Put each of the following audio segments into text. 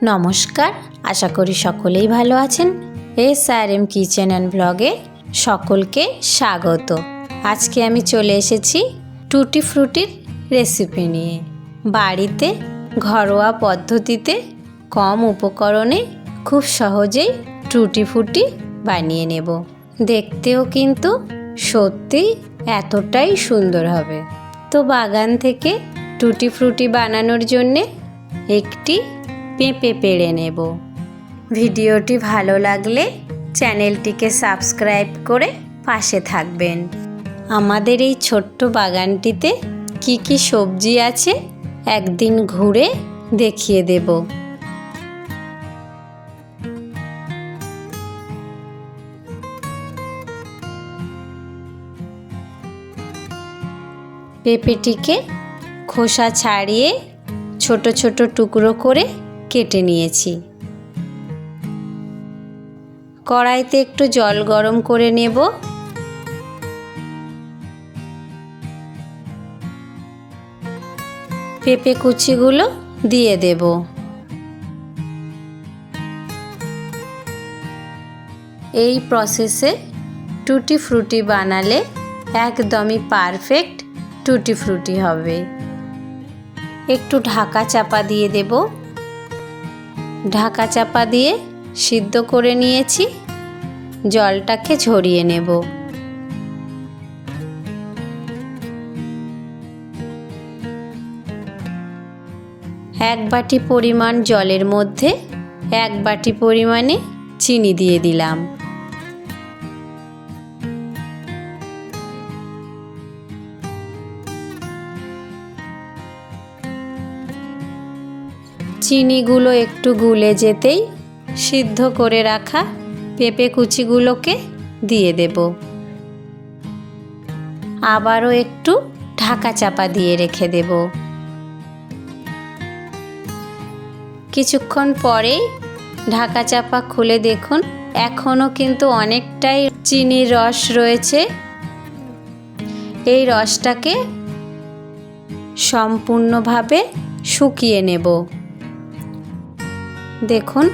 নমস্কার, আশা করি সকলেই ভালো আছেন। SRM কিচেন অ্যান্ড ব্লগে সকলকে স্বাগত। আজকে আমি চলে এসেছি টুটি ফ্রুটির রেসিপি নিয়ে। বাড়িতে ঘরোয়া পদ্ধতিতে কম উপকরণে খুব সহজেই টুটি ফ্রুটি বানিয়ে নেব। দেখতেও কিন্তু সত্যি এতটাই সুন্দর হবে। তো বাগান থেকে টুটি ফ্রুটি বানানোর জন্যে একটি পেঁপে পেড়ে নেব। ভিডিওটি ভালো লাগলে চ্যানেলটিকে সাবস্ক্রাইব করে পাশে থাকবেন। আমাদের এই ছোট্ট বাগানটিতে কি কি সবজি আছে একদিন ঘুরে দেখিয়ে দেব। পেঁপেটিকে খোসা ছাড়িয়ে ছোট ছোট টুকরো করে কেটে নিয়েছি। কড়াইতে একটু জল গরম করে নেব। পেঁপে কুচিগুলো দিয়ে দেব। এই প্রসেসে টুটি ফ্রুটি বানালে একদমই পারফেক্ট টুটি ফ্রুটি হবে। একটু ঢাকা চাপা দিয়ে দেব। ঢাকা চাপা দিয়ে সিদ্ধ করে নিয়েছি। জলটাকে ঝরিয়ে নেব। এক বাটি পরিমাণ জলের মধ্যে এক বাটি পরিমাণে চিনি দিয়ে দিলাম। চিনিগুলো একটু গুলে যেতেই সিদ্ধ করে রাখা পেঁপে কুচিগুলোকে দিয়ে দেব। আবারও একটু ঢাকা চাপা দিয়ে রেখে দেব। কিছুক্ষণ পরেই ঢাকা চাপা খুলে দেখুন এখনও কিন্তু অনেকটাই চিনির রস রয়েছে। এই রসটাকে সম্পূর্ণভাবে শুকিয়ে নেব। দেখুন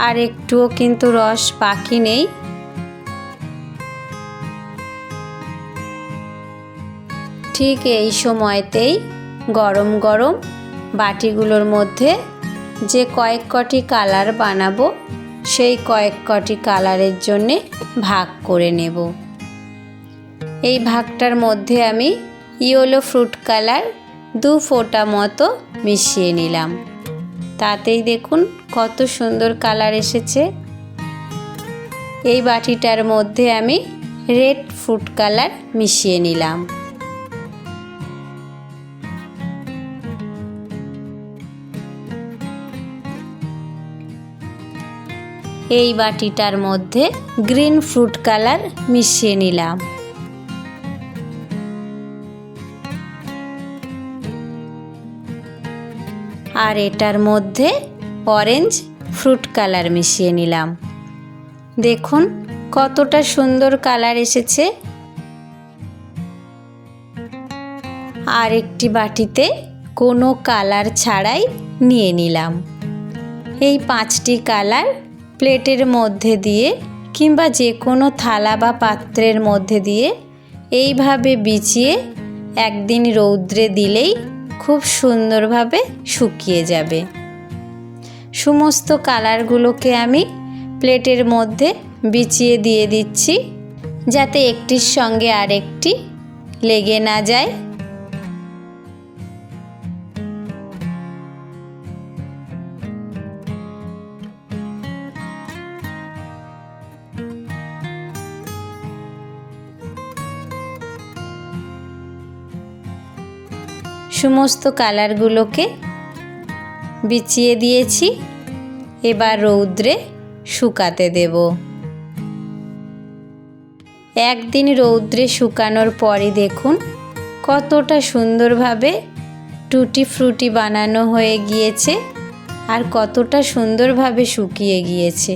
আর একটুও কিন্তু রস বাকি নেই। ঠিক এই সময়তেই গরম গরম বাটিগুলোর মধ্যে যে কয়েক কটি কালার বানাবো সেই কয়েক কটি কালারের জন্যে ভাগ করে নেব। এই ভাগটার মধ্যে আমি ইয়েলো ফ্রুট কালার 2 ফোঁটা মতো মিশিয়ে নিলাম। তাতেই দেখুন কত সুন্দর কালার এসেছে। এই বাটিটার মধ্যে আমি রেড ফুড কালার মিশিয়ে নিলাম। এই বাটিটার মধ্যে গ্রিন ফ্রুট কালার মিশিয়ে নিলাম। আর এটার মধ্যে অরেঞ্জ ফ্রুট কালার মিশিয়ে নিলাম। দেখুন কতটা সুন্দর কালার এসেছে। আর একটি বাটিতে কোনো কালার ছাড়াই নিয়ে নিলাম। এই 5টি কালার প্লেটের মধ্যে দিয়ে কিংবা যে কোনো থালা বা পাত্রের মধ্যে দিয়ে এইভাবে বিছিয়ে একদিন রৌদ্রে দিলেই খুব সুন্দরভাবে শুকিয়ে যাবে। সমস্ত কালারগুলোকে আমি প্লেটের মধ্যে বিছিয়ে দিয়ে দিচ্ছি যাতে একটির সঙ্গে আরেকটি লেগে না যায়। সমস্ত কালারগুলোকে বিছিয়ে দিয়েছি। এবার রৌদ্রে শুকাতে দেব। একদিন রৌদ্রে শুকানোর পরই দেখুন কতটা সুন্দরভাবে টুটি ফ্রুটি বানানো হয়ে গিয়েছে আর কতটা সুন্দরভাবে শুকিয়ে গিয়েছে।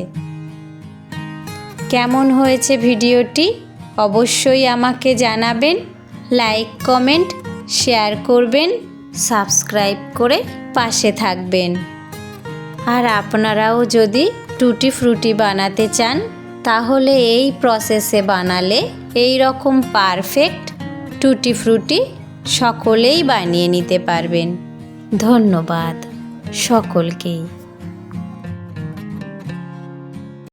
কেমন হয়েছে ভিডিওটি অবশ্যই আমাকে জানাবেন। লাইক কমেন্ট শেয়ার করবেন, সাবস্ক্রাইব করে পাশে থাকবেন। আর আপনারাও যদি টুটি ফ্রুটি বানাতে চান তাহলে এই প্রসেসে বানালে এই রকম পারফেক্ট টুটি ফ্রুটি সকলেই বানিয়ে নিতে পারবেন। ধন্যবাদ সকলকেই।